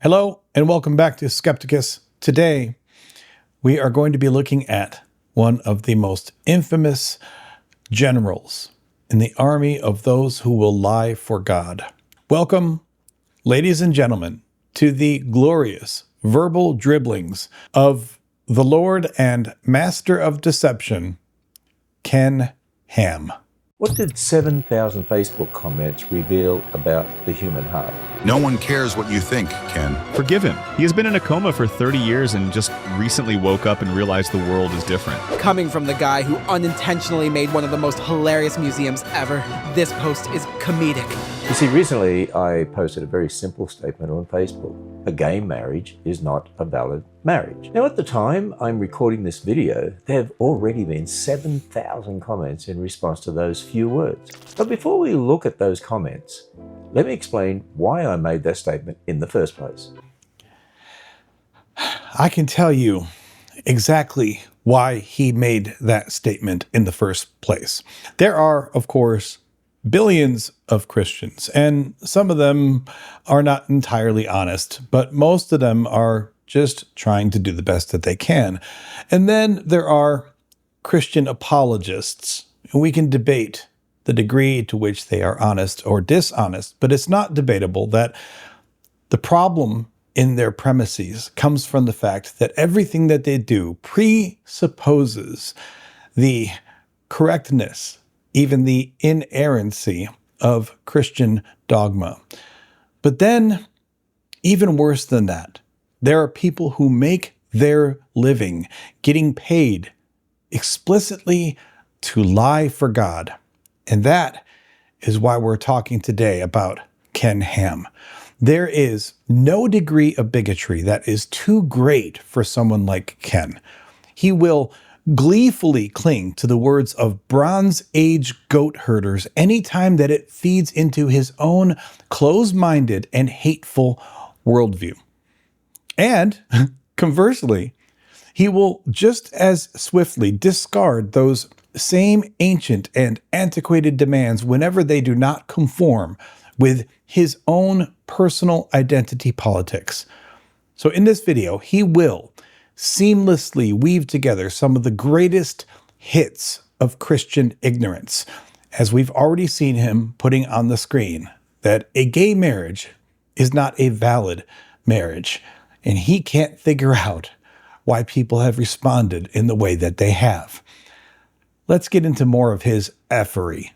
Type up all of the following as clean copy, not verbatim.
Hello, and welcome back to Skepticus. Today, we are going to be looking at one of the most infamous generals in the army of those who will lie for God. Welcome, ladies and gentlemen, to the glorious verbal dribblings of the Lord and Master of Deception, Ken Ham. What did 7,000 Facebook comments reveal about the human heart? No one cares what you think, Ken. Forgive him. He has been in a coma for 30 years and just recently woke up and realized the world is different. Coming from the guy who unintentionally made one of the most hilarious museums ever, this post is comedic. You see, recently I posted a very simple statement on Facebook. A gay marriage is not a valid marriage. Now, at the time I'm recording this video, there have already been 7,000 comments in response to those few words. But before we look at those comments, let me explain why I made that statement in the first place. I can tell you exactly why he made that statement in the first place. There are, of course, billions of Christians, and some of them are not entirely honest, but most of them are just trying to do the best that they can. And then there are Christian apologists, and we can debate the degree to which they are honest or dishonest, but it's not debatable that the problem in their premises comes from the fact that everything that they do presupposes the correctness, even the inerrancy of Christian dogma. But then, even worse than that, there are people who make their living getting paid explicitly to lie for God. And that is why we're talking today about Ken Ham. There is no degree of bigotry that is too great for someone like Ken. He will gleefully cling to the words of Bronze Age goat herders anytime that it feeds into his own closed-minded and hateful worldview. And conversely, he will just as swiftly discard those same ancient and antiquated demands whenever they do not conform with his own personal identity politics. So in this video, he will seamlessly weave together some of the greatest hits of Christian ignorance, as we've already seen him putting on the screen that a gay marriage is not a valid marriage, and he can't figure out why people have responded in the way that they have. Let's get into more of his effery.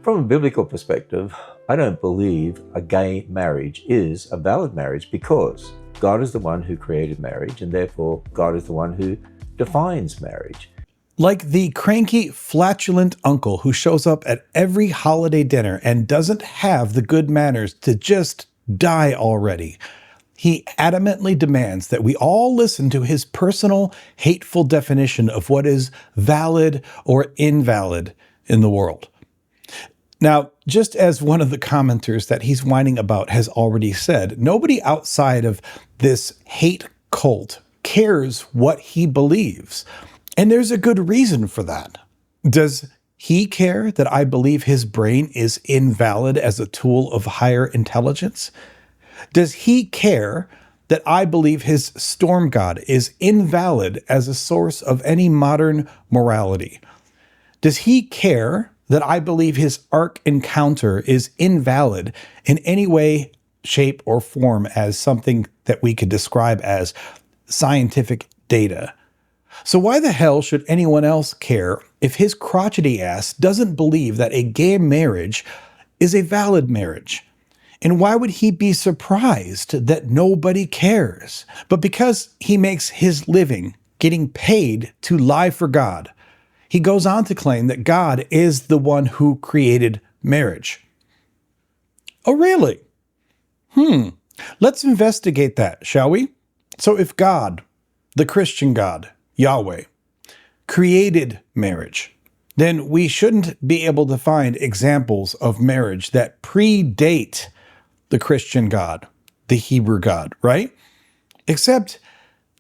From a biblical perspective, I don't believe a gay marriage is a valid marriage because God is the one who created marriage, and therefore God is the one who defines marriage. Like the cranky, flatulent uncle who shows up at every holiday dinner and doesn't have the good manners to just die already, he adamantly demands that we all listen to his personal, hateful definition of what is valid or invalid in the world. Now, just as one of the commenters that he's whining about has already said, nobody outside of this hate cult cares what he believes. And there's a good reason for that. Does he care that I believe his brain is invalid as a tool of higher intelligence? Does he care that I believe his storm god is invalid as a source of any modern morality? Does he care that I believe his Ark encounter is invalid in any way, shape, or form as something that we could describe as scientific data? So why the hell should anyone else care if his crotchety ass doesn't believe that a gay marriage is a valid marriage? And why would he be surprised that nobody cares? But because he makes his living getting paid to lie for God, he goes on to claim that God is the one who created marriage. Oh, really? Let's investigate that, shall we? So if God, the Christian God, Yahweh, created marriage, then we shouldn't be able to find examples of marriage that predate the Christian God, the Hebrew God, right? Except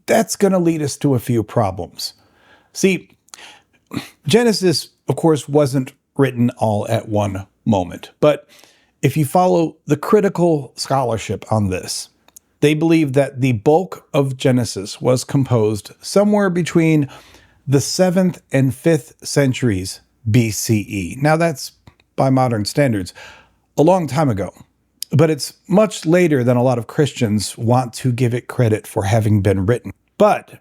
that's going to lead us to a few problems. See, Genesis, of course, wasn't written all at one moment. But if you follow the critical scholarship on this, They believe that the bulk of Genesis was composed somewhere between the 7th and 5th centuries BCE. Now that's, by modern standards, a long time ago, but it's much later than a lot of Christians want to give it credit for having been written. But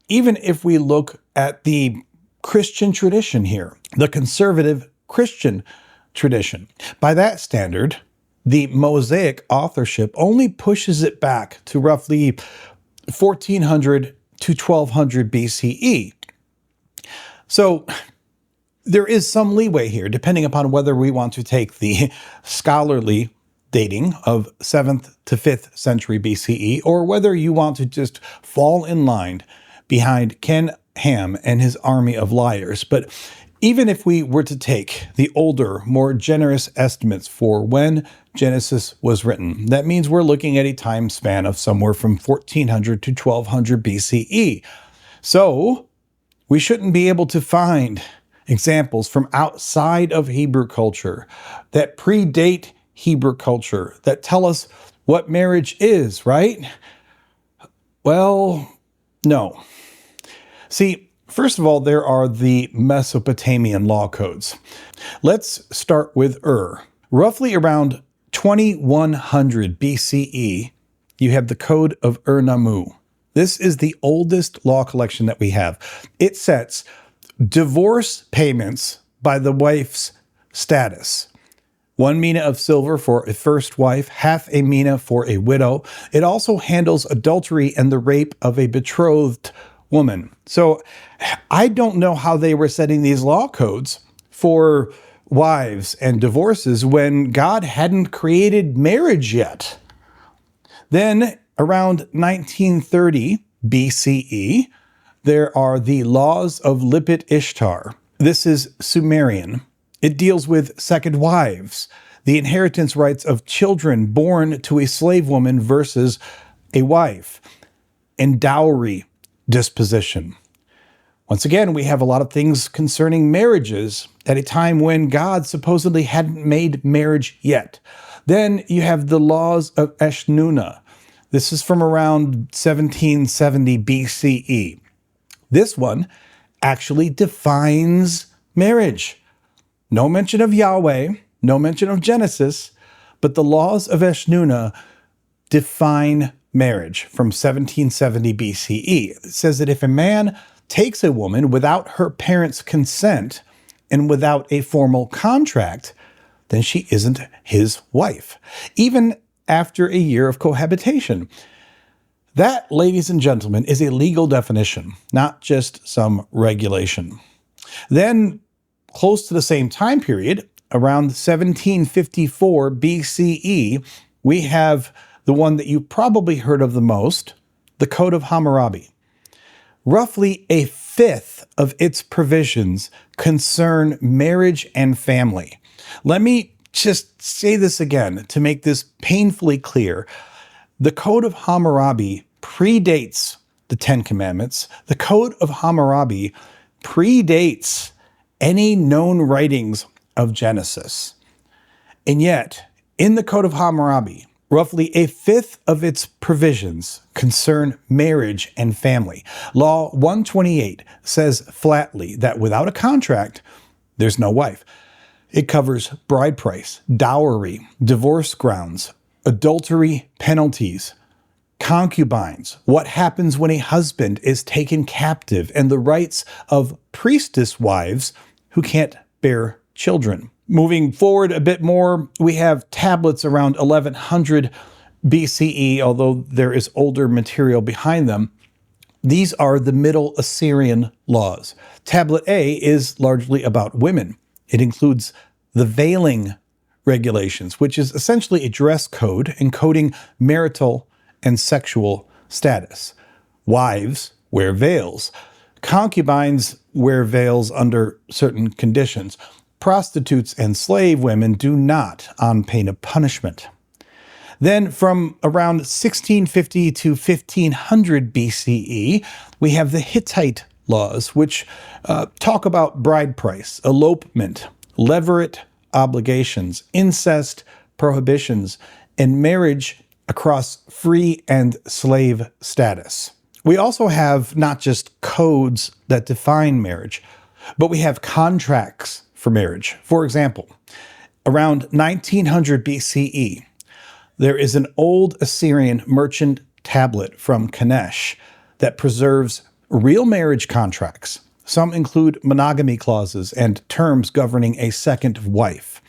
even if we look at the Christian tradition here, the conservative Christian tradition, by that standard, the Mosaic authorship only pushes it back to roughly 1400 to 1200 BCE. So there is some leeway here, depending upon whether we want to take the scholarly dating of 7th to 5th century BCE, or whether you want to just fall in line behind Ken Ham and his army of liars. But even if we were to take the older, more generous estimates for when Genesis was written, that means we're looking at a time span of somewhere from 1400 to 1200 BCE. So we shouldn't be able to find examples from outside of Hebrew culture that predate Hebrew culture that tell us what marriage is, right? Well, no. See, first of all, there are the Mesopotamian law codes. Let's start with Roughly around 2100 BCE, you have the Code of Namu. This is the oldest law collection that we have. It sets divorce payments by the wife's status. 1 mina of silver for a first wife, half a mina for a widow. It also handles adultery and the rape of a betrothed woman. So I don't know how they were setting these law codes for wives and divorces when God hadn't created marriage yet. Then around 1930 BCE, there are the laws of Lipit Ishtar. This is Sumerian. It deals with second wives, the inheritance rights of children born to a slave woman versus a wife, and dowry disposition. Once again, we have a lot of things concerning marriages at a time when God supposedly hadn't made marriage yet. Then you have the laws of Eshnunna. This is from around 1770 BCE. This one actually defines marriage. No mention of Yahweh, no mention of Genesis, but the laws of Eshnunna define marriage from 1770 BCE. It says that if a man takes a woman without her parents' consent and without a formal contract, then she isn't his wife, even after a year of cohabitation. That, ladies and gentlemen, is a legal definition, not just some regulation. Then, close to the same time period, around 1754 BCE, we have the one that you've probably heard of the most, the Code of Hammurabi. Roughly a fifth of its provisions concern marriage and family. Let me just say this again to make this painfully clear. The Code of Hammurabi predates the Ten Commandments. The Code of Hammurabi predates any known writings of Genesis. And yet, in the Code of Hammurabi, roughly a fifth of its provisions concern marriage and family. Law 128 says flatly that without a contract, there's no wife. It covers bride price, dowry, divorce grounds, adultery penalties, concubines, what happens when a husband is taken captive, and the rights of priestess wives who can't bear children. Moving forward a bit more, we have tablets around 1100 BCE, although there is older material behind them. These are the Middle Assyrian laws. Tablet A is largely about women. It includes the veiling regulations, which is essentially a dress code encoding marital and sexual status. Wives wear veils. Concubines wear veils under certain conditions. Prostitutes and slave women do not, on pain of punishment. Then from around 1650 to 1500 BCE, we have the Hittite laws, which talk about bride price, elopement, levirate obligations, incest prohibitions, and marriage across free and slave status. We also have not just codes that define marriage, but we have contracts for marriage. For example, around 1900 BCE, there is an old Assyrian merchant tablet from Kanesh that preserves real marriage contracts. Some include monogamy clauses and terms governing a second wife.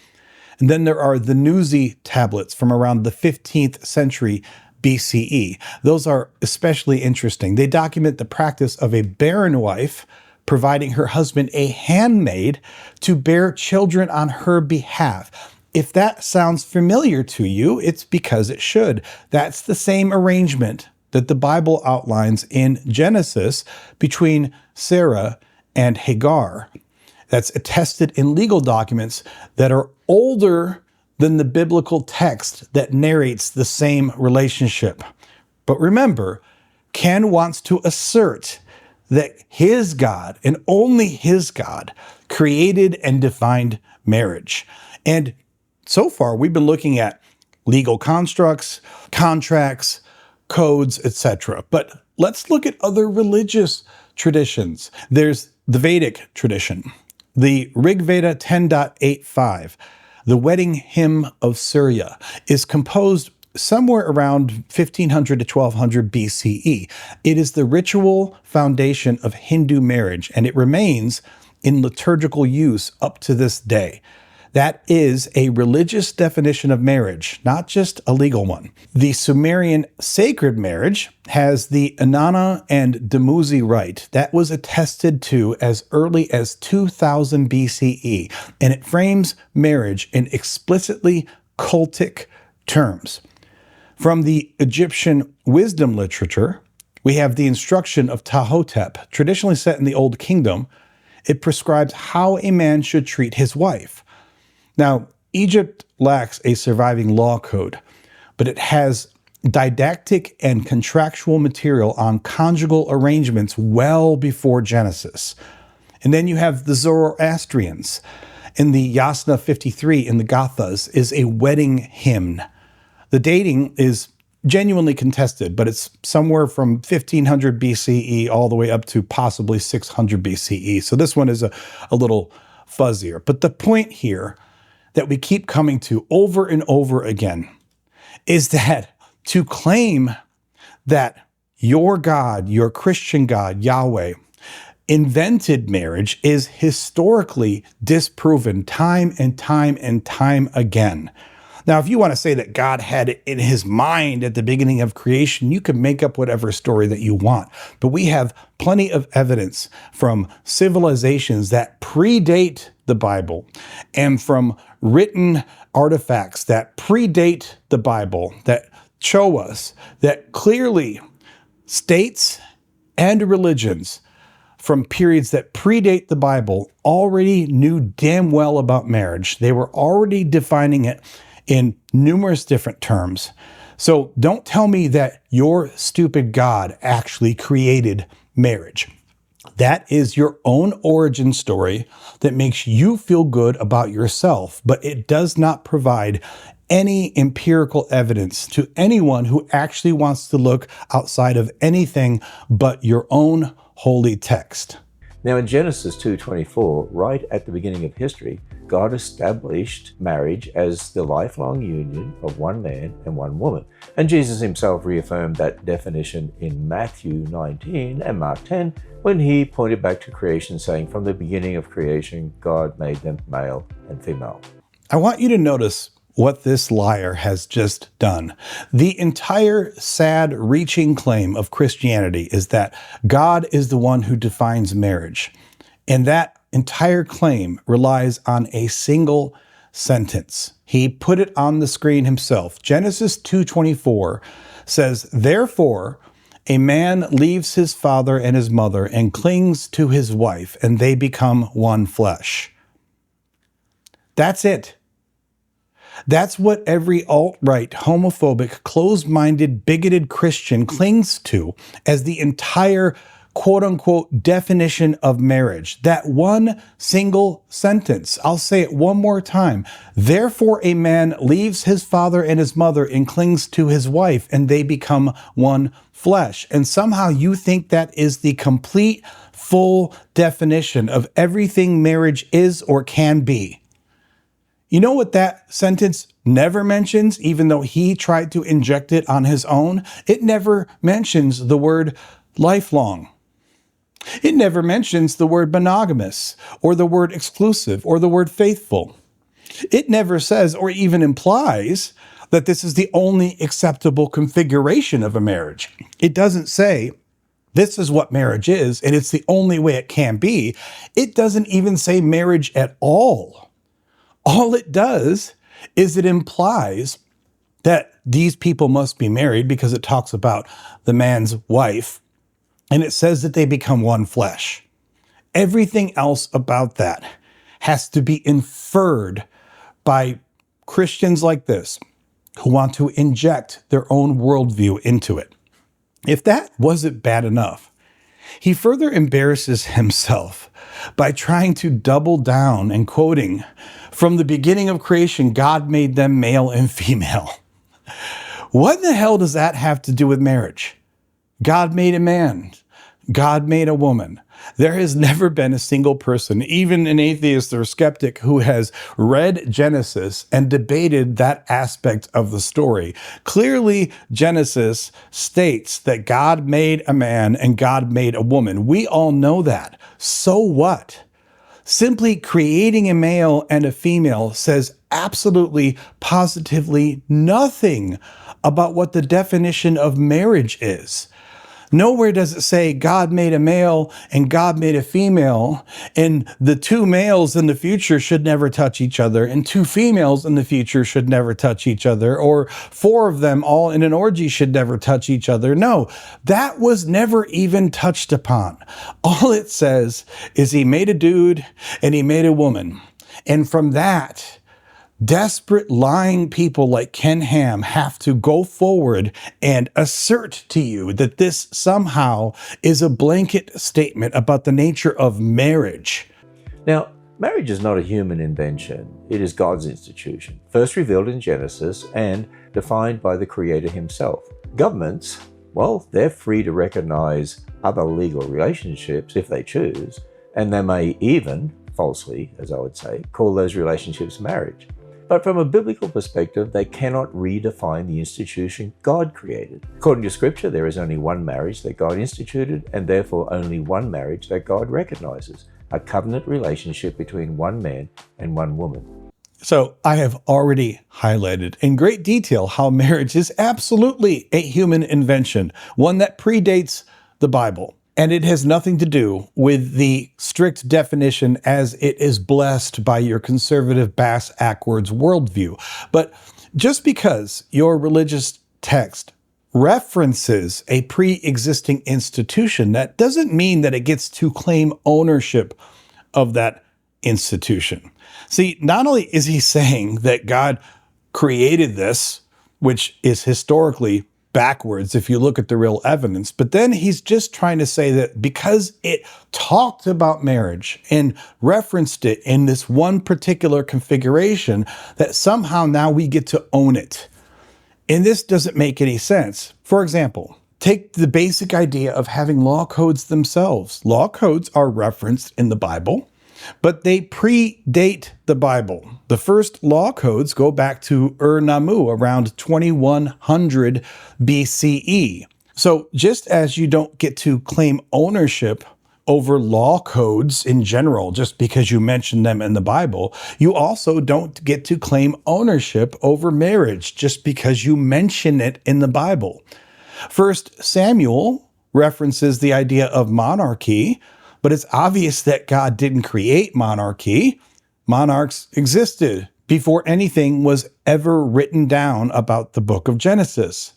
And then there are the Nuzi tablets from around the 15th century BCE. Those are especially interesting. They document the practice of a barren wife providing her husband a handmaid to bear children on her behalf. If that sounds familiar to you, it's because it should. That's the same arrangement that the Bible outlines in Genesis between Sarah and Hagar. That's attested in legal documents that are older than the biblical text that narrates the same relationship. But remember, Ken wants to assert that his God, and only his God, created and defined marriage. And so far, we've been looking at legal constructs, contracts, codes, etc. But let's look at other religious traditions. There's the Vedic tradition, the Rig Veda 10.85, the wedding hymn of Surya, is composed somewhere around 1500 to 1200 BCE. It is the ritual foundation of Hindu marriage, and it remains in liturgical use up to this day. That is a religious definition of marriage, not just a legal one. The Sumerian sacred marriage has the Inanna and Dumuzi rite. That was attested to as early as 2000 BCE, and it frames marriage in explicitly cultic terms. From the Egyptian wisdom literature, we have the instruction of Ptahhotep, traditionally set in the Old Kingdom. It prescribes how a man should treat his wife. Now, Egypt lacks a surviving law code, but it has didactic and contractual material on conjugal arrangements well before Genesis. And then you have the Zoroastrians. In the Yasna 53 in the Gathas is a wedding hymn. The dating is genuinely contested, but it's somewhere from 1500 BCE all the way up to possibly 600 BCE. So this one is a little fuzzier. But the point here that we keep coming to over and over again is that to claim that your God, your Christian God, Yahweh, invented marriage is historically disproven time and time and time again. Now, if you want to say that God had it in his mind at the beginning of creation, you can make up whatever story that you want. But we have plenty of evidence from civilizations that predate the Bible and from written artifacts that predate the Bible that show us that clearly states and religions from periods that predate the Bible already knew damn well about marriage. They were already defining it in numerous different terms. So don't tell me that your stupid God actually created marriage. That is your own origin story that makes you feel good about yourself, but it does not provide any empirical evidence to anyone who actually wants to look outside of anything but your own holy text. Now in Genesis 2:24, right at the beginning of history, God established marriage as the lifelong union of one man and one woman. And Jesus himself reaffirmed that definition in Matthew 19 and Mark 10 when he pointed back to creation, saying, "From the beginning of creation, God made them male and female." I want you to notice what this liar has just done. The entire sad, reaching claim of Christianity is that God is the one who defines marriage. And that entire claim relies on a single sentence. He put it on the screen himself. Genesis 2:24 says, "Therefore, a man leaves his father and his mother and clings to his wife, and they become one flesh." That's it. That's what every alt-right, homophobic, closed-minded, bigoted Christian clings to as the entire quote unquote definition of marriage. That one single sentence. I'll say it one more time. Therefore, a man leaves his father and his mother and clings to his wife, and they become one flesh. And somehow you think that is the complete, full definition of everything marriage is or can be. You know what that sentence never mentions, even though he tried to inject it on his own? It never mentions the word lifelong. It never mentions the word monogamous, or the word exclusive, or the word faithful. It never says or even implies that this is the only acceptable configuration of a marriage. It doesn't say this is what marriage is, and it's the only way it can be. It doesn't even say marriage at all. All it does is it implies that these people must be married because it talks about the man's wife, and it says that they become one flesh. Everything else about that has to be inferred by Christians like this who want to inject their own worldview into it. If that wasn't bad enough, he further embarrasses himself by trying to double down and quoting, "From the beginning of creation, God made them male and female." What in the hell does that have to do with marriage? God made a man. God made a woman. There has never been a single person, even an atheist or skeptic, who has read Genesis and debated that aspect of the story. Clearly, Genesis states that God made a man and God made a woman. We all know that. So what? Simply creating a male and a female says absolutely, positively nothing about what the definition of marriage is. Nowhere does it say God made a male and God made a female, and the two males in the future should never touch each other, and two females in the future should never touch each other, or four of them all in an orgy should never touch each other. No, that was never even touched upon. All it says is he made a dude and he made a woman. And from that, desperate lying people like Ken Ham have to go forward and assert to you that this somehow is a blanket statement about the nature of marriage. Now, marriage is not a human invention. It is God's institution, first revealed in Genesis and defined by the Creator himself. Governments, well, they're free to recognize other legal relationships if they choose, and they may even, falsely, as I would say, call those relationships marriage. But from a biblical perspective, they cannot redefine the institution God created. According to Scripture, there is only one marriage that God instituted, and therefore only one marriage that God recognizes, a covenant relationship between one man and one woman. So I have already highlighted in great detail how marriage is absolutely a human invention, one that predates the Bible. And it has nothing to do with the strict definition as it is blessed by your conservative bass-ackwards worldview. But just because your religious text references a pre-existing institution, that doesn't mean that it gets to claim ownership of that institution. See, not only is he saying that God created this, which is historically backwards if you look at the real evidence, but then he's just trying to say that because it talked about marriage and referenced it in this one particular configuration, that somehow now we get to own it. And this doesn't make any sense. For example, take the basic idea of having law codes themselves. Law codes are referenced in the Bible, but they predate the Bible. The first law codes go back to Ur-Nammu around 2100 BCE. So just as you don't get to claim ownership over law codes in general just because you mention them in the Bible, you also don't get to claim ownership over marriage just because you mention it in the Bible. First Samuel references the idea of monarchy, but it's obvious that God didn't create monarchy. Monarchs existed before anything was ever written down about the book of Genesis.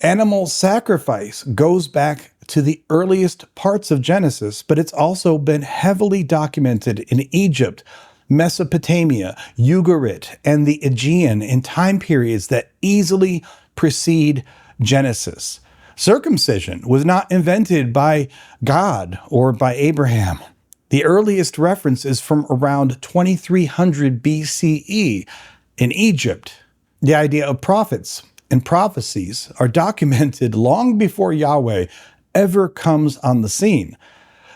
Animal sacrifice goes back to the earliest parts of Genesis, but it's also been heavily documented in Egypt, Mesopotamia, Ugarit, and the Aegean in time periods that easily precede Genesis. Circumcision was not invented by God or by Abraham. The earliest reference is from around 2300 BCE in Egypt. The idea of prophets and prophecies are documented long before Yahweh ever comes on the scene.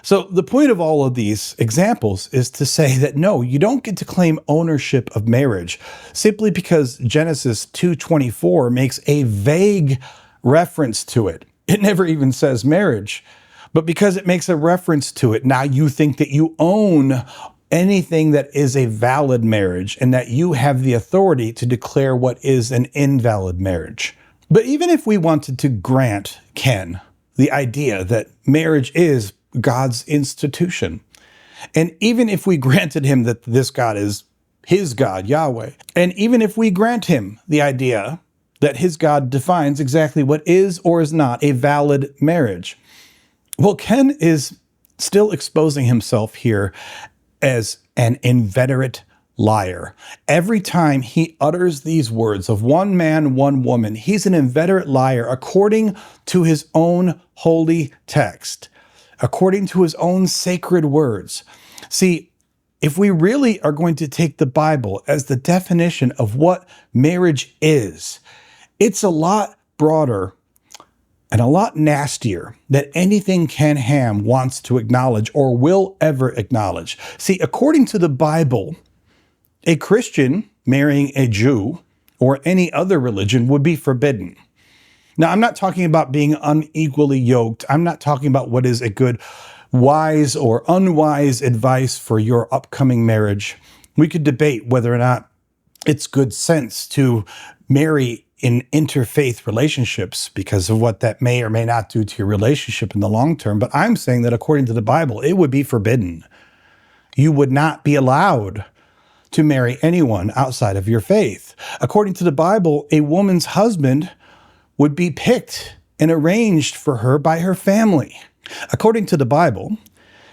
So the point of all of these examples is to say that no, you don't get to claim ownership of marriage simply because Genesis 2:24 makes a vague reference to it. It never even says marriage, but because it makes a reference to it, now you think that you own anything that is a valid marriage and that you have the authority to declare what is an invalid marriage. But even if we wanted to grant Ken the idea that marriage is God's institution, and even if we granted him that this God is his God, Yahweh, and even if we grant him the idea that his God defines exactly what is or is not a valid marriage, well, Ken is still exposing himself here as an inveterate liar. Every time he utters these words of one man, one woman, he's an inveterate liar according to his own holy text, according to his own sacred words. See, if we really are going to take the Bible as the definition of what marriage is, it's a lot broader and a lot nastier than anything Ken Ham wants to acknowledge or will ever acknowledge. See, according to the Bible, a Christian marrying a Jew or any other religion would be forbidden. Now, I'm not talking about being unequally yoked. I'm not talking about what is a good, wise or unwise advice for your upcoming marriage. We could debate whether or not it's good sense to marry in interfaith relationships because of what that may or may not do to your relationship in the long term. But I'm saying that according to the Bible, it would be forbidden. You would not be allowed to marry anyone outside of your faith. According to the Bible, a woman's husband would be picked and arranged for her by her family. According to the Bible,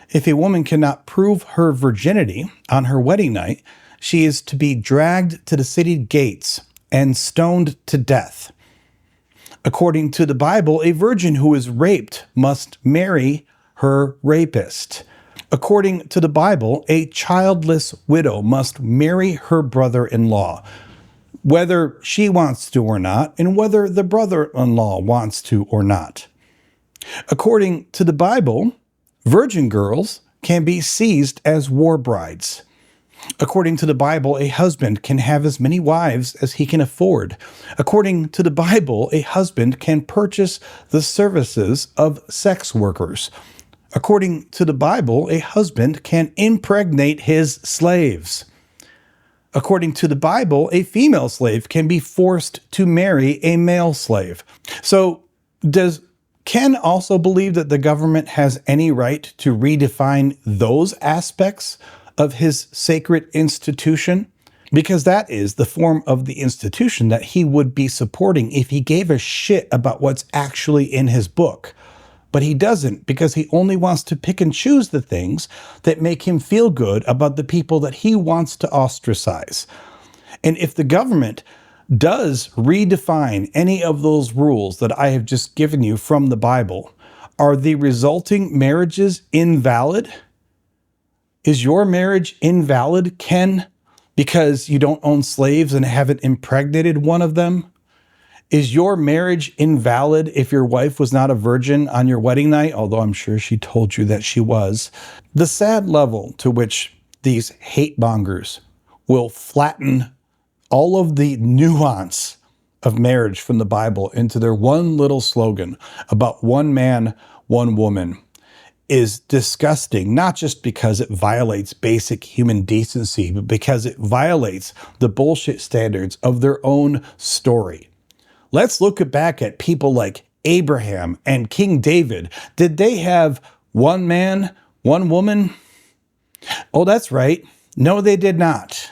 if a woman cannot prove her virginity on her wedding night, she is to be dragged to the city gates and stoned to death. According to the Bible, a virgin who is raped must marry her rapist. According to the Bible, a childless widow must marry her brother-in-law, whether she wants to or not, and whether the brother-in-law wants to or not. According to the Bible, virgin girls can be seized as war brides. According to the Bible, a husband can have as many wives as he can afford. According to the Bible, a husband can purchase the services of sex workers. According to the Bible, a husband can impregnate his slaves. According to the Bible, a female slave can be forced to marry a male slave. So, does Ken also believe that the government has any right to redefine those aspects of his sacred institution? Because that is the form of the institution that he would be supporting if he gave a shit about what's actually in his book. But he doesn't, because he only wants to pick and choose the things that make him feel good about the people that he wants to ostracize. And if the government does redefine any of those rules that I have just given you from the Bible, are the resulting marriages invalid? Is your marriage invalid, Ken, because you don't own slaves and haven't impregnated one of them? Is your marriage invalid if your wife was not a virgin on your wedding night, although I'm sure she told you that she was? The sad level to which these hate mongers will flatten all of the nuance of marriage from the Bible into their one little slogan about one man, one woman is disgusting, not just because it violates basic human decency, but because it violates the bullshit standards of their own story. Let's look back at people like Abraham and King David. Did they have one man, one woman? Oh, that's right. No, they did not.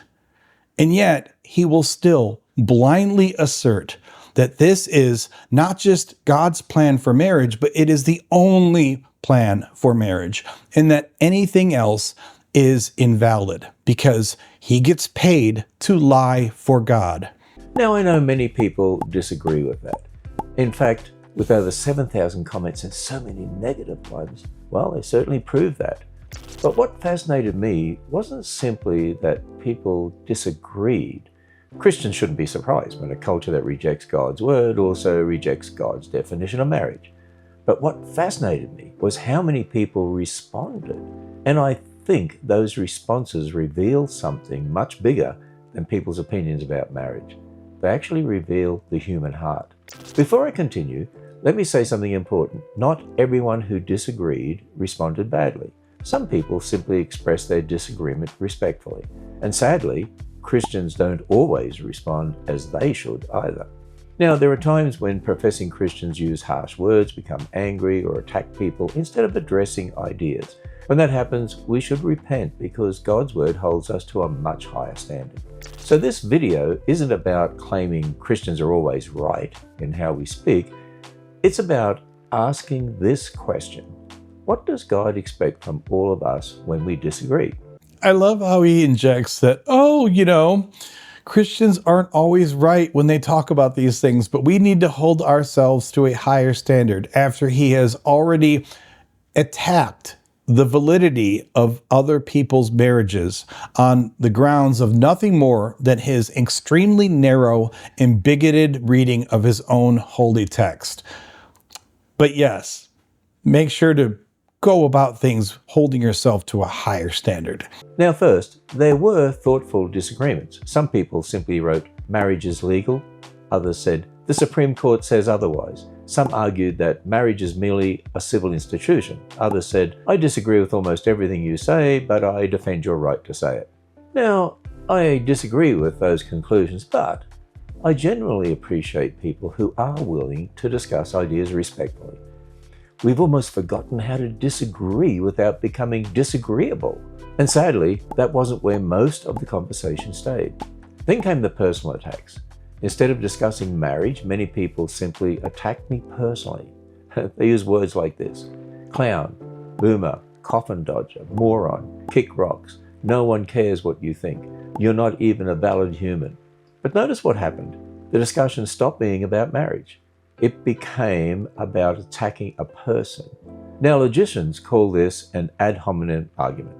And yet, he will still blindly assert that this is not just God's plan for marriage, but it is the only plan for marriage, and that anything else is invalid because he gets paid to lie for God. Now, I know many people disagree with that. In fact, with over 7,000 comments and so many negative ones, well, they certainly prove that. But what fascinated me wasn't simply that people disagreed. Christians shouldn't be surprised when a culture that rejects God's word also rejects God's definition of marriage. But what fascinated me was how many people responded. And I think those responses reveal something much bigger than people's opinions about marriage. They actually reveal the human heart. Before I continue, let me say something important. Not everyone who disagreed responded badly. Some people simply expressed their disagreement respectfully. And sadly, Christians don't always respond as they should either. Now, there are times when professing Christians use harsh words, become angry, or attack people instead of addressing ideas. When that happens, we should repent because God's word holds us to a much higher standard. So this video isn't about claiming Christians are always right in how we speak. It's about asking this question: what does God expect from all of us when we disagree? I love how he injects that, Christians aren't always right when they talk about these things, but we need to hold ourselves to a higher standard after he has already attacked the validity of other people's marriages on the grounds of nothing more than his extremely narrow and bigoted reading of his own holy text. But yes, make sure to go about things holding yourself to a higher standard. Now first, there were thoughtful disagreements. Some people simply wrote, marriage is legal. Others said, the Supreme Court says otherwise. Some argued that marriage is merely a civil institution. Others said, I disagree with almost everything you say, but I defend your right to say it. Now, I disagree with those conclusions, but I generally appreciate people who are willing to discuss ideas respectfully. We've almost forgotten how to disagree without becoming disagreeable. And sadly, that wasn't where most of the conversation stayed. Then came the personal attacks. Instead of discussing marriage, many people simply attacked me personally. They use words like this: clown, boomer, coffin dodger, moron, kick rocks, no one cares what you think, you're not even a valid human. But notice what happened. The discussion stopped being about marriage. It became about attacking a person. Now, logicians call this an ad hominem argument.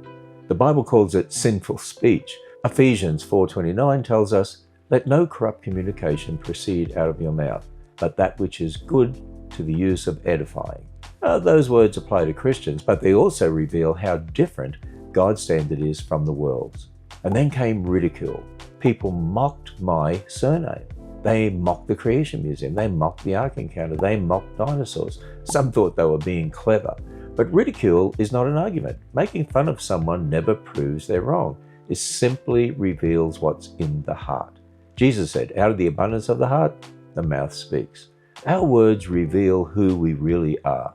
The Bible calls it sinful speech. Ephesians 4:29 tells us, let no corrupt communication proceed out of your mouth, but that which is good to the use of edifying. Those words apply to Christians, but they also reveal how different God's standard is from the world's. And then came ridicule. People mocked my surname. They mocked the Creation Museum. They mocked the Ark Encounter. They mocked dinosaurs. Some thought they were being clever. But ridicule is not an argument. Making fun of someone never proves they're wrong. It simply reveals what's in the heart. Jesus said, out of the abundance of the heart, the mouth speaks. Our words reveal who we really are.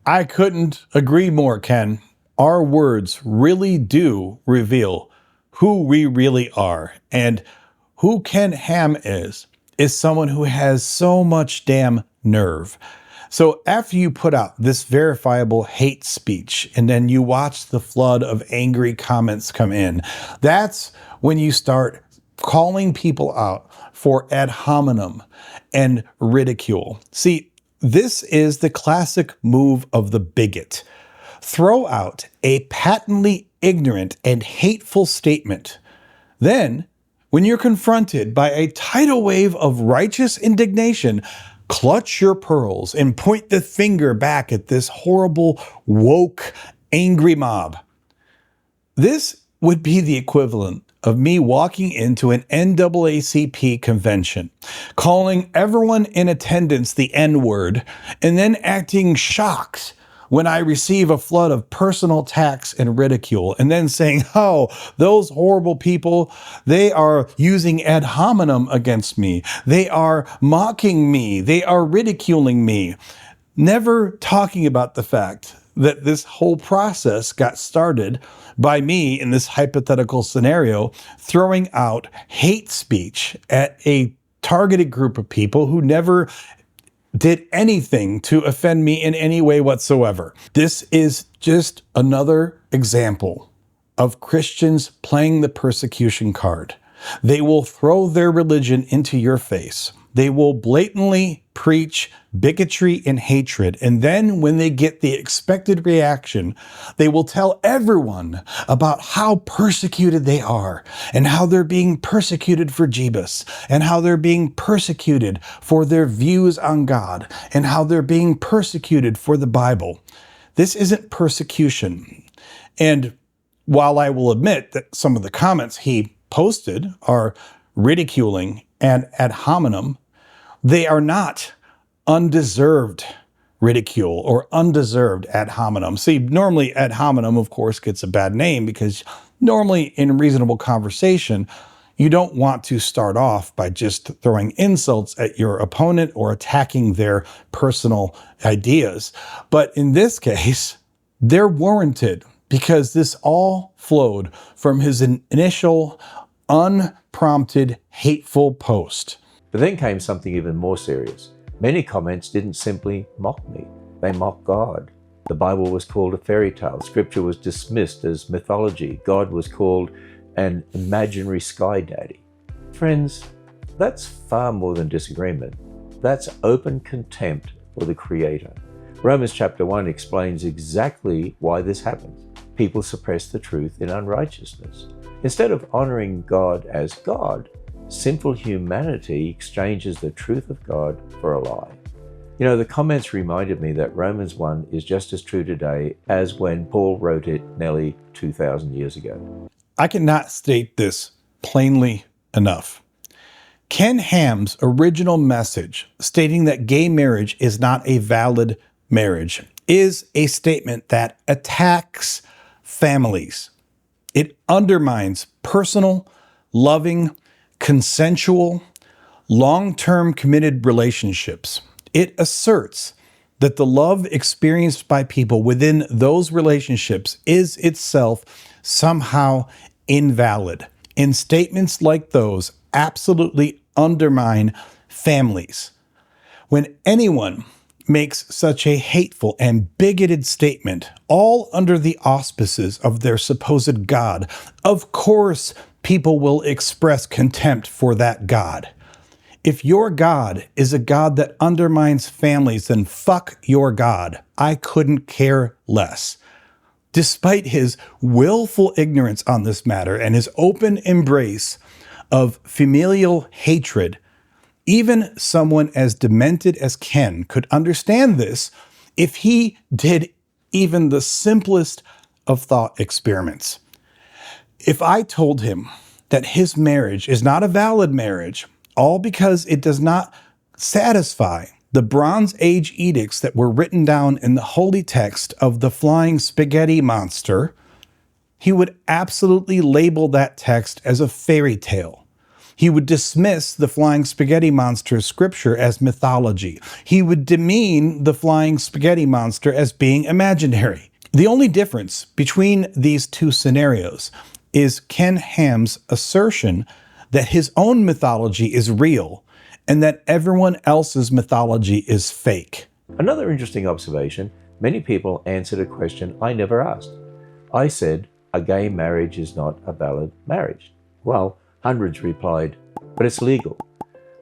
I couldn't agree more, Ken. Our words really do reveal who we really are. And who Ken Ham is someone who has so much damn nerve. So after you put out this verifiable hate speech and then you watch the flood of angry comments come in, that's when you start calling people out for ad hominem and ridicule. See, this is the classic move of the bigot. Throw out a patently ignorant and hateful statement. Then, when you're confronted by a tidal wave of righteous indignation, clutch your pearls and point the finger back at this horrible, woke, angry mob. This would be the equivalent of me walking into an NAACP convention, calling everyone in attendance the N-word, and then acting shocked when I receive a flood of personal attacks and ridicule, and then saying, oh, those horrible people, they are using ad hominem against me. They are mocking me. They are ridiculing me. Never talking about the fact that this whole process got started by me in this hypothetical scenario, throwing out hate speech at a targeted group of people who never did anything to offend me in any way whatsoever. This is just another example of Christians playing the persecution card. They will throw their religion into your face. They will blatantly preach bigotry and hatred, and then when they get the expected reaction, they will tell everyone about how persecuted they are, and how they're being persecuted for Jebus, and how they're being persecuted for their views on God, and how they're being persecuted for the Bible. This isn't persecution. And while I will admit that some of the comments he posted are ridiculing and ad hominem, they are not undeserved ridicule or undeserved ad hominem. See, normally ad hominem, of course, gets a bad name because normally in reasonable conversation, you don't want to start off by just throwing insults at your opponent or attacking their personal ideas. But in this case, they're warranted because this all flowed from his initial unprompted hateful post. But then came something even more serious. Many comments didn't simply mock me, they mocked God. The Bible was called a fairy tale. Scripture was dismissed as mythology. God was called an imaginary sky daddy. Friends, that's far more than disagreement. That's open contempt for the Creator. Romans chapter 1 explains exactly why this happens. People suppress the truth in unrighteousness. Instead of honoring God as God, sinful humanity exchanges the truth of God for a lie. You know, the comments reminded me that Romans 1 is just as true today as when Paul wrote it nearly 2,000 years ago. I cannot state this plainly enough. Ken Ham's original message stating that gay marriage is not a valid marriage is a statement that attacks families. It undermines personal, loving, consensual, long-term committed relationships. It asserts that the love experienced by people within those relationships is itself somehow invalid. And statements like those absolutely undermine families. When anyone makes such a hateful and bigoted statement, all under the auspices of their supposed God, of course people will express contempt for that God. If your God is a God that undermines families, then fuck your God. I couldn't care less. Despite his willful ignorance on this matter and his open embrace of familial hatred, even someone as demented as Ken could understand this if he did even the simplest of thought experiments. If I told him that his marriage is not a valid marriage, all because it does not satisfy the Bronze Age edicts that were written down in the holy text of the flying spaghetti monster, he would absolutely label that text as a fairy tale. He would dismiss the flying spaghetti monster's scripture as mythology. He would demean the flying spaghetti monster as being imaginary. The only difference between these two scenarios is Ken Ham's assertion that his own mythology is real and that everyone else's mythology is fake. Another interesting observation, many people answered a question I never asked. I said, a gay marriage is not a valid marriage. Well, hundreds replied, but it's legal.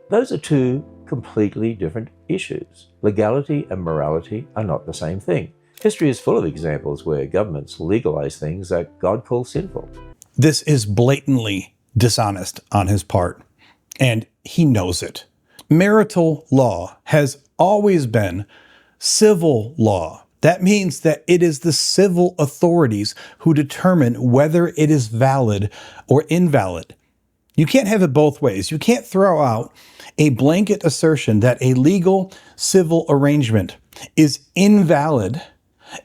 Those are two completely different issues. Legality and morality are not the same thing. History is full of examples where governments legalize things that God calls sinful. This is blatantly dishonest on his part, and he knows it. Marital law has always been civil law. That means that it is the civil authorities who determine whether it is valid or invalid. You can't have it both ways. You can't throw out a blanket assertion that a legal civil arrangement is invalid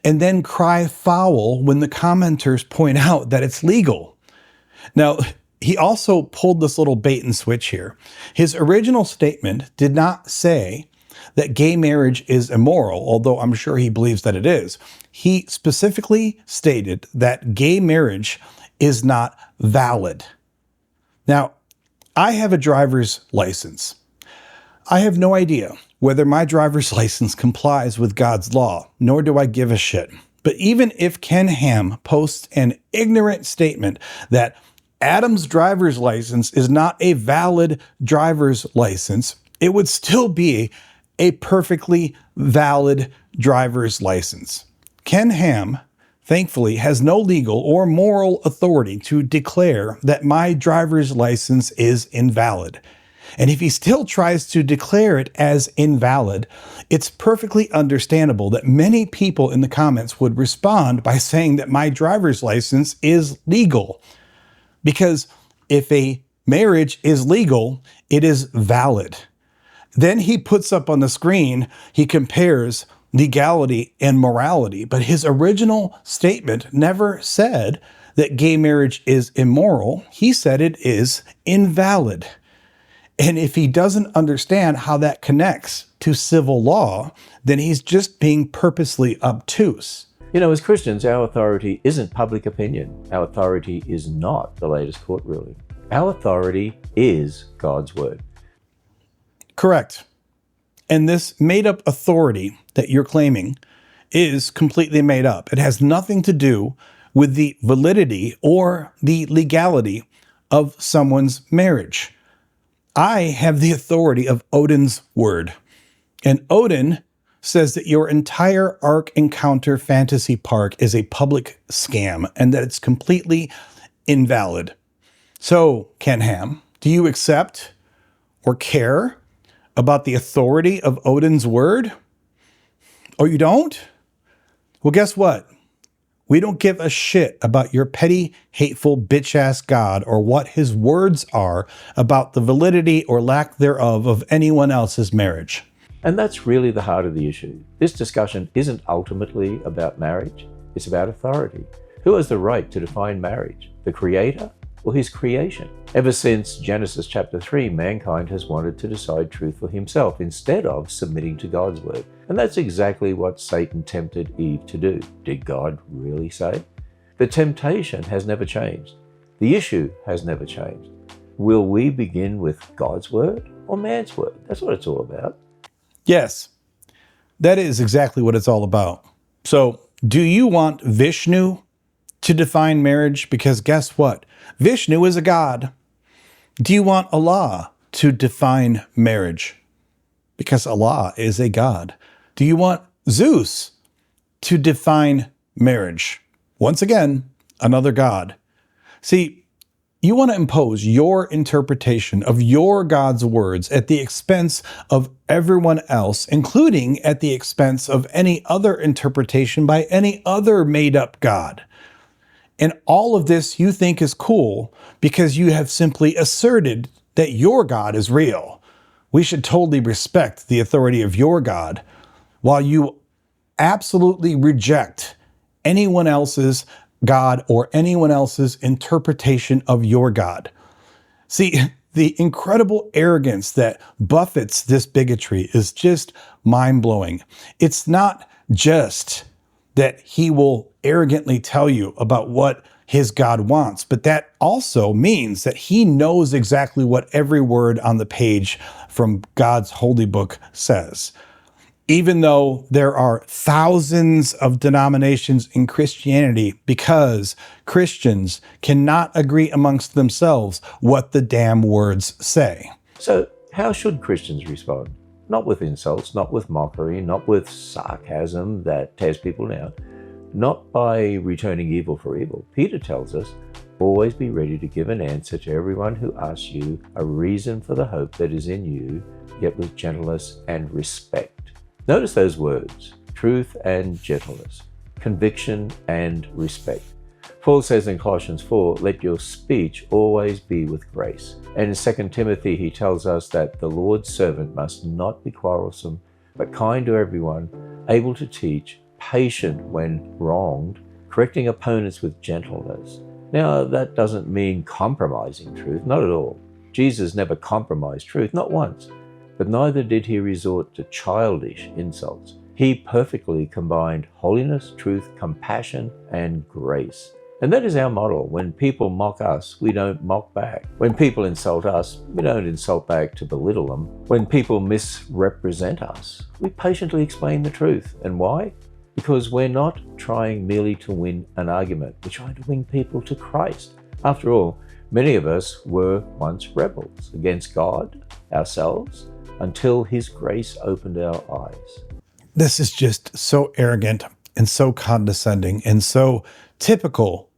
and then cry foul when the commenters point out that it's legal. Now, he also pulled this little bait and switch here. His original statement did not say that gay marriage is immoral, although I'm sure he believes that it is. He specifically stated that gay marriage is not valid. Now, I have a driver's license. I have no idea whether my driver's license complies with God's law, nor do I give a shit. But even if Ken Ham posts an ignorant statement that Adam's driver's license is not a valid driver's license, it would still be a perfectly valid driver's license. Ken Ham, thankfully, has no legal or moral authority to declare that my driver's license is invalid. And if he still tries to declare it as invalid, it's perfectly understandable that many people in the comments would respond by saying that my driver's license is legal. Because if a marriage is legal, it is valid. Then he puts up on the screen, he compares legality and morality, but his original statement never said that gay marriage is immoral. He said it is invalid. And if he doesn't understand how that connects to civil law, then he's just being purposely obtuse. You know, as Christians, our authority isn't public opinion. Our authority is not the latest court ruling. Our authority is God's word. Correct. And this made-up authority that you're claiming is completely made up. It has nothing to do with the validity or the legality of someone's marriage. I have the authority of Odin's word. And Odin says that your entire Ark Encounter fantasy park is a public scam and that it's completely invalid. So, Ken Ham, do you accept or care about the authority of Odin's word? Or you don't? Well, guess what? We don't give a shit about your petty, hateful, bitch-ass God or what his words are about the validity or lack thereof of anyone else's marriage. And that's really the heart of the issue. This discussion isn't ultimately about marriage. It's about authority. Who has the right to define marriage? The Creator or his creation? Ever since Genesis chapter 3, mankind has wanted to decide truth for himself instead of submitting to God's word. And that's exactly what Satan tempted Eve to do. Did God really say? The temptation has never changed. The issue has never changed. Will we begin with God's word or man's word? That's what it's all about. Yes, that is exactly what it's all about. So, do you want Vishnu to define marriage? Because guess what? Vishnu is a god. Do you want Allah to define marriage? Because Allah is a god. Do you want Zeus to define marriage? Once again, another god. See, you want to impose your interpretation of your God's words at the expense of everyone else, including at the expense of any other interpretation by any other made-up god. And all of this you think is cool because you have simply asserted that your God is real. We should totally respect the authority of your God while you absolutely reject anyone else's God or anyone else's interpretation of your God. See, the incredible arrogance that buffets this bigotry is just mind-blowing. It's not just that he will arrogantly tell you about what his God wants, but that also means that he knows exactly what every word on the page from God's holy book says. Even though there are thousands of denominations in Christianity because Christians cannot agree amongst themselves what the damn words say. So how should Christians respond? Not with insults, not with mockery, not with sarcasm that tears people down, not by returning evil for evil. Peter tells us, always be ready to give an answer to everyone who asks you a reason for the hope that is in you, yet with gentleness and respect. Notice those words, truth and gentleness, conviction and respect. Paul says in Colossians 4, let your speech always be with grace. And in 2 Timothy, he tells us that the Lord's servant must not be quarrelsome, but kind to everyone, able to teach, patient when wronged, correcting opponents with gentleness. Now, that doesn't mean compromising truth, not at all. Jesus never compromised truth, not once. But neither did he resort to childish insults. He perfectly combined holiness, truth, compassion, and grace. And that is our model. When people mock us, we don't mock back. When people insult us, we don't insult back to belittle them. When people misrepresent us, we patiently explain the truth. And why? Because we're not trying merely to win an argument. We're trying to win people to Christ. After all, many of us were once rebels against God, ourselves, until his grace opened our eyes. This is just so arrogant and so condescending and so typical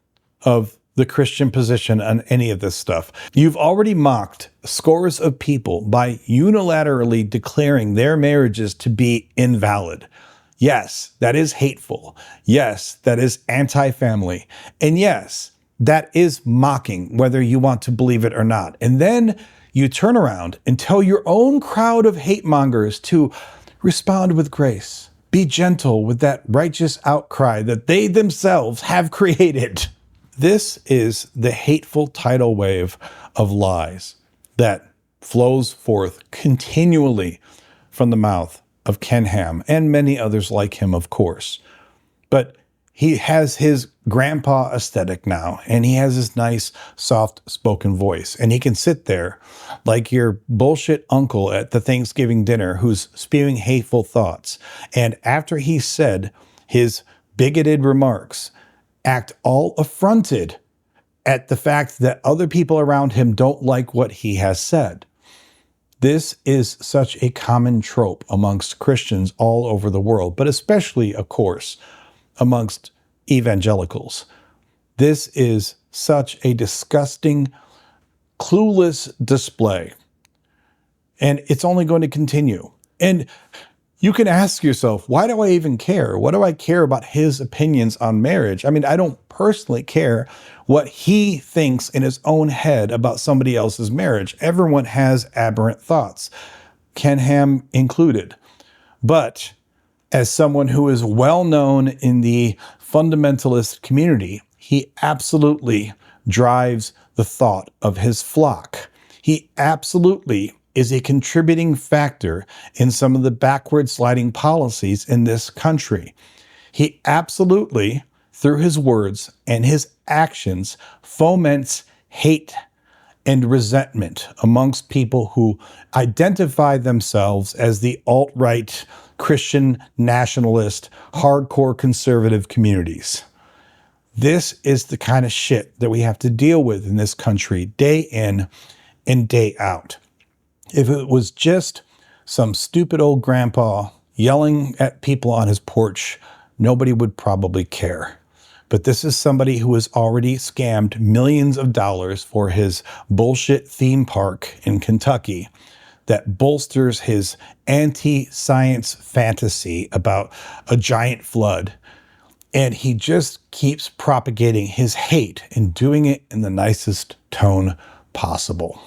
of the Christian position on any of this stuff. You've already mocked scores of people by unilaterally declaring their marriages to be invalid. Yes, that is hateful. Yes, that is anti-family. And yes, that is mocking, whether you want to believe it or not. And then you turn around and tell your own crowd of hate mongers to respond with grace. Be gentle with that righteous outcry that they themselves have created. This is the hateful tidal wave of lies that flows forth continually from the mouth of Ken Ham and many others like him, of course. But he has his grandpa aesthetic now, and he has his nice, soft-spoken voice, and he can sit there like your bullshit uncle at the Thanksgiving dinner who's spewing hateful thoughts. And after he said his bigoted remarks, act all affronted at the fact that other people around him don't like what he has said. This is such a common trope amongst Christians all over the world, but especially, of course, amongst evangelicals. This is such a disgusting, clueless display. And it's only going to continue. And you can ask yourself, why do I even care? What do I care about his opinions on marriage? I mean, I don't personally care what he thinks in his own head about somebody else's marriage. Everyone has aberrant thoughts, Ken Ham included. But as someone who is well known in the fundamentalist community, he absolutely drives the thought of his flock. He absolutely is a contributing factor in some of the backward sliding policies in this country. He absolutely, through his words and his actions, foments hate and resentment amongst people who identify themselves as the alt-right, Christian nationalist, hardcore conservative communities. This is the kind of shit that we have to deal with in this country day in and day out. If it was just some stupid old grandpa yelling at people on his porch, nobody would probably care. But this is somebody who has already scammed millions of dollars for his bullshit theme park in Kentucky that bolsters his anti-science fantasy about a giant flood. And he just keeps propagating his hate and doing it in the nicest tone possible.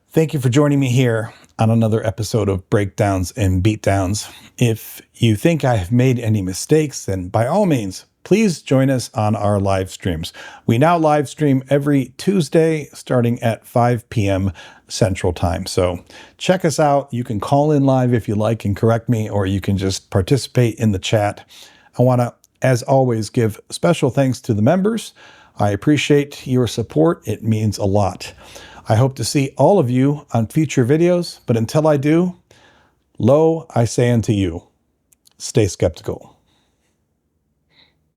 Thank you for joining me here on another episode of Breakdowns and Beatdowns. If you think I have made any mistakes, then by all means, please join us on our live streams. We now live stream every Tuesday starting at 5 p.m. Central Time. So check us out. You can call in live if you like and correct me, or you can just participate in the chat. I want to, as always, give special thanks to the members. I appreciate your support. It means a lot. I hope to see all of you on future videos, but until I do, lo, I say unto you, stay skeptical.